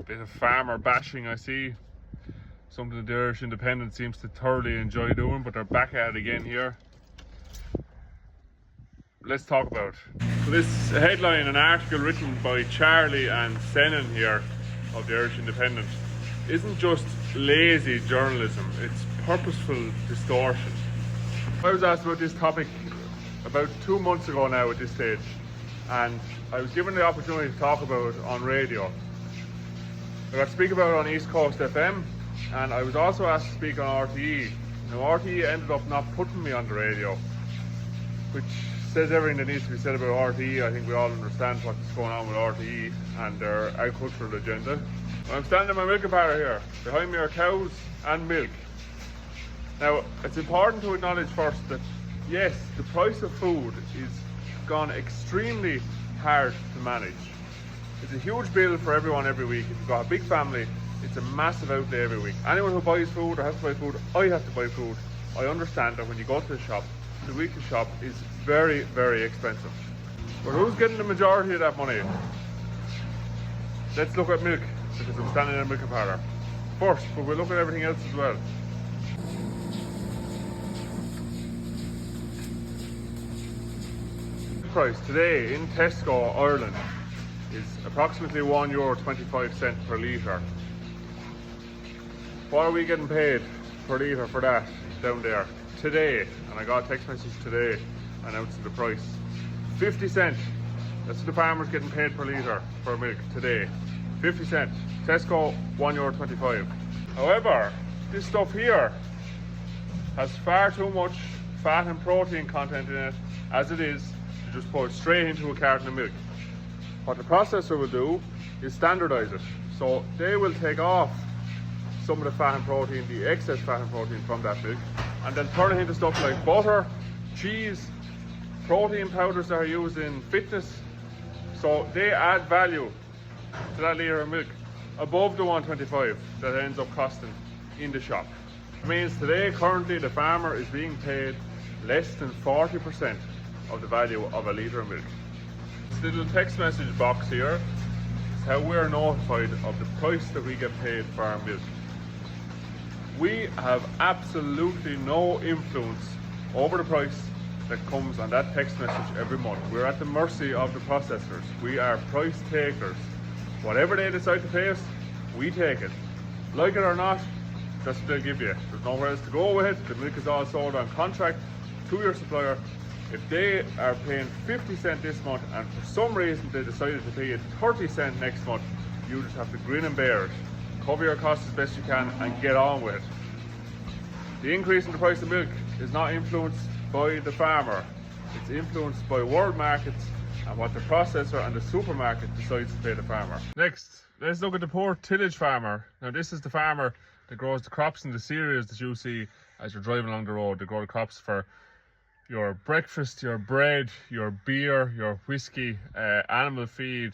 Bit of farmer bashing I see. Something the Irish Independent seems to thoroughly enjoy doing, but they're back at it again here. Let's talk about it. So this headline, an article written by Charlie and Senan here of the Irish Independent, isn't just lazy journalism, it's purposeful distortion. I was asked about this topic about 2 months ago now at this stage, and I was given the opportunity to talk about it on radio. I got to speak about it on East Coast FM, and I was also asked to speak on RTE. Now RTE ended up not putting me on the radio, which says everything that needs to be said about RTE. I think we all understand what's going on with RTE and their agricultural agenda. I'm standing in my milking parlour here. Behind me are cows and milk. Now, it's important to acknowledge first that yes, the price of food is gone extremely hard to manage. It's a huge bill for everyone every week. If you've got a big family, it's a massive outlay every week. Anyone who buys food or has to buy food, I have to buy food. I understand that when you go to the shop, the weekly shop is very, very expensive. But who's getting the majority of that money? Let's look at milk, because I'm standing in a milking parlour first, but we'll look at everything else as well. The price today in Tesco, Ireland, is approximately €1.25 per litre. What are we getting paid per litre for that down there today? And I got a text message today announcing the price. 50 cent. That's what the farmer's getting paid per litre for milk today. 50 cent. Tesco, €1.25. However, this stuff here has far too much fat and protein content in it as it is to just pour it straight into a carton of milk. What the processor will do is standardise it. So they will take off some of the fat and protein, the excess fat and protein from that milk, and then turn it into stuff like butter, cheese, protein powders that are used in fitness. So they add value to that litre of milk above the €1.25 that it ends up costing in the shop. It means today, currently, the farmer is being paid less than 40% of the value of a litre of milk. This little text message box here is how we're notified of the price that we get paid for our milk. We have absolutely no influence over the price that comes on that text message every month. We're at the mercy of the processors. We are price takers. Whatever they decide to pay us, we take it. Like it or not, that's what they'll give you. There's nowhere else to go with it. The milk is all sold on contract to your supplier. If they are paying 50 cent this month and for some reason they decided to pay you 30 cent next month, you just have to grin and bear it. Cover your costs as best you can and get on with it. The increase in the price of milk is not influenced by the farmer. It's influenced by world markets and what the processor and the supermarket decides to pay the farmer. Next, let's look at the poor tillage farmer. Now this is the farmer that grows the crops and the cereals that you see as you're driving along the road. They grow the crops for your breakfast, your bread, your beer, your whiskey, animal feed,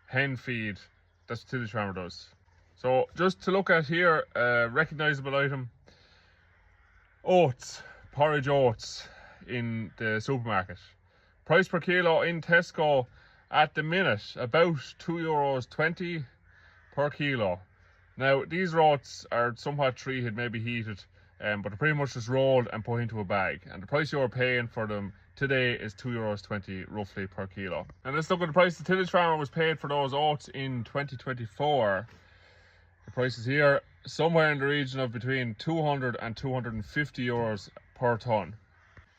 hen feed. That's what tillage farmer does. So just to look at here, a recognisable item, oats, porridge oats in the supermarket. Price per kilo in Tesco at the minute, about €2.20 per kilo. Now these oats are somewhat treated, maybe heated, but they're pretty much just rolled and put into a bag. And the price you're paying for them today is €2.20 roughly per kilo. And let's look at the price the tillage farmer was paid for those oats in 2024. The price is here, somewhere in the region of between 200 and 250 euros per tonne.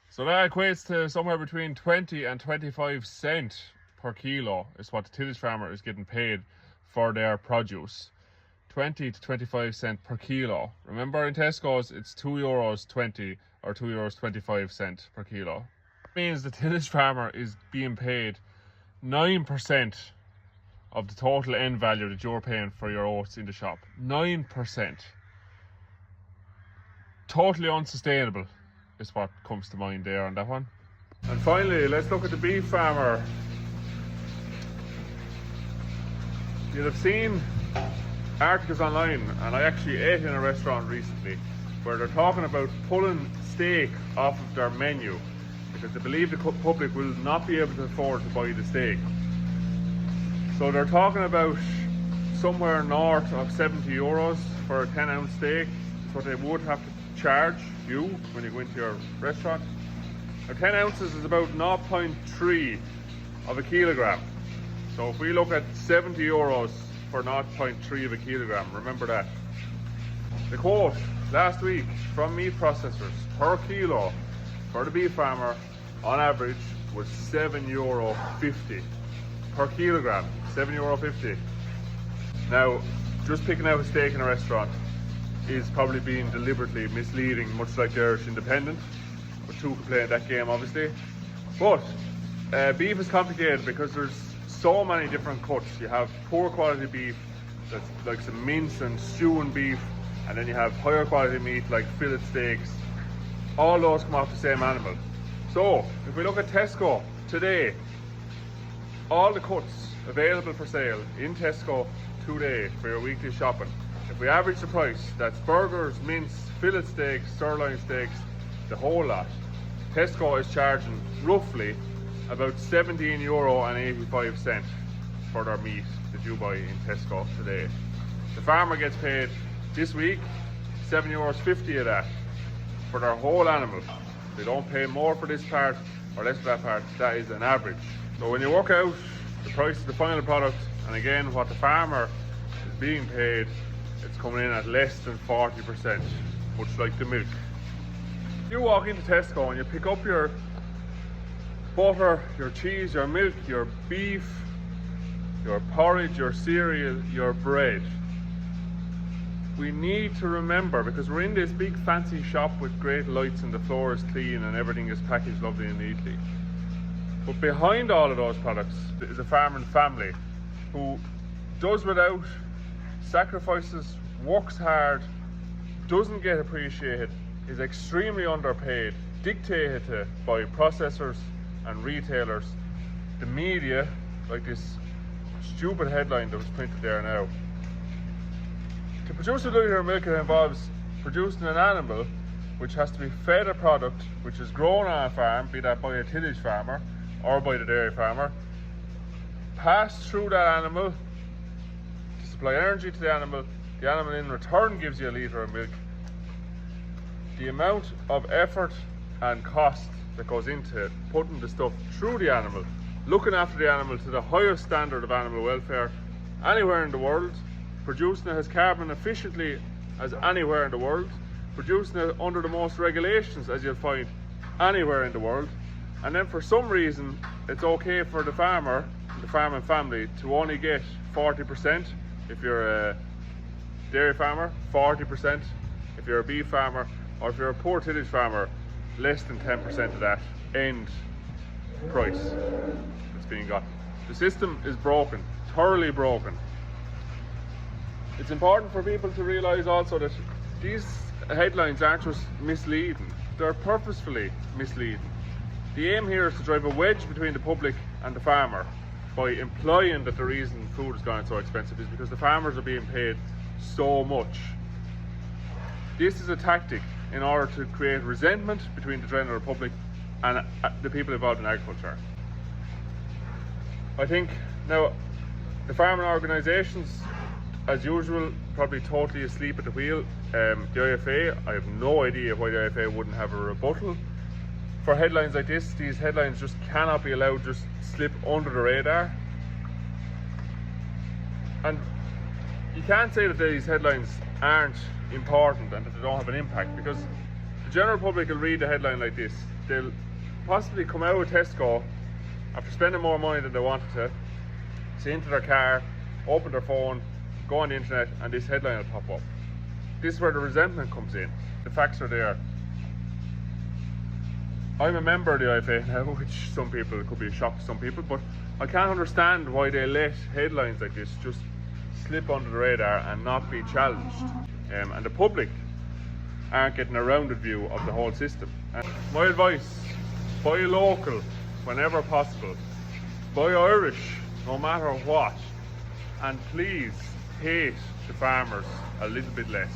So that equates to somewhere between 20 and 25 cent per kilo is what the tillage farmer is getting paid for their produce. 20 to 25 cent per kilo. Remember in Tesco's it's €2.20 or €2.25 per kilo. That means the tillage farmer is being paid 9% of the total end value that you're paying for your oats in the shop. 9%. Totally unsustainable is what comes to mind there on that one. And finally, let's look at the beef farmer. You'll have seen articles online, and I actually ate in a restaurant recently, where they're talking about pulling steak off of their menu because they believe the public will not be able to afford to buy the steak. So they're talking about somewhere north of 70 euros for a 10-ounce steak. That's what they would have to charge you when you go into your restaurant. Now 10 ounces is about 0.3 of a kilogram. So if we look at 70 euros for 0.3 of a kilogram, remember that. The quote last week from meat processors per kilo for the beef farmer on average was €7.50 per kilogram, €7.50. Now, just picking out a steak in a restaurant is probably being deliberately misleading, much like the Irish Independent, but two can play in that game obviously. But beef is complicated because there's so many different cuts. You have poor quality beef, that's like some mince and stewing beef, and then you have higher quality meat like fillet steaks. All those come off the same animal. So if we look at Tesco today, all the cuts available for sale in Tesco today for your weekly shopping, if we average the price, that's burgers, mince, fillet steaks, sirloin steaks, the whole lot, Tesco is charging roughly about €17.85 for their meat that you buy in Tesco today. The farmer gets paid this week €7.50 of that for their whole animal. They don't pay more for this part or less for that part. That is an average. So when you work out the price of the final product, and again what the farmer is being paid, it's coming in at less than 40%, much like the milk. If you walk into Tesco and you pick up your butter, your cheese, your milk, your beef, your porridge, your cereal, your bread, we need to remember, because we're in this big fancy shop with great lights and the floor is clean and everything is packaged lovely and neatly, but behind all of those products is a farming family who does without, sacrifices, works hard, doesn't get appreciated, is extremely underpaid, dictated to by processors and retailers, the media, like this stupid headline that was printed there now. To produce a litre of milk, it involves producing an animal which has to be fed a product which is grown on a farm, be that by a tillage farmer or by the dairy farmer, passed through that animal to supply energy to the animal in return gives you a litre of milk. The amount of effort and cost that goes into putting the stuff through the animal, looking after the animal to the highest standard of animal welfare anywhere in the world, producing it as carbon efficiently as anywhere in the world, producing it under the most regulations as you'll find anywhere in the world, and then for some reason it's okay for the farmer, the farming family, to only get 40% if you're a dairy farmer, 40% if you're a beef farmer, or if you're a poor tillage farmer, less than 10% of that end price that's being got. The system is broken, thoroughly broken. It's important for people to realise also that these headlines aren't just misleading, they're purposefully misleading. The aim here is to drive a wedge between the public and the farmer by implying that the reason food has gone so expensive is because the farmers are being paid so much. This is a tactic in order to create resentment between the general public and the people involved in agriculture. I think now the farming organisations, as usual, probably totally asleep at the wheel. The IFA, I have no idea why the IFA wouldn't have a rebuttal for headlines like this. These headlines just cannot be allowed to just slip under the radar. And you can't say that these headlines aren't important and that they don't have an impact, because the general public will read a headline like this. They'll possibly come out of Tesco after spending more money than they wanted to, sit into their car, open their phone, go on the internet, and this headline will pop up. This is where the resentment comes in. The facts are there. I'm a member of the IFA now, which some people, it could be a shock to some people, but I can't understand why they let headlines like this just slip under the radar and not be challenged. And the public aren't getting a rounded view of the whole system. And my advice, buy local whenever possible. Buy Irish no matter what. And please hate the farmers a little bit less.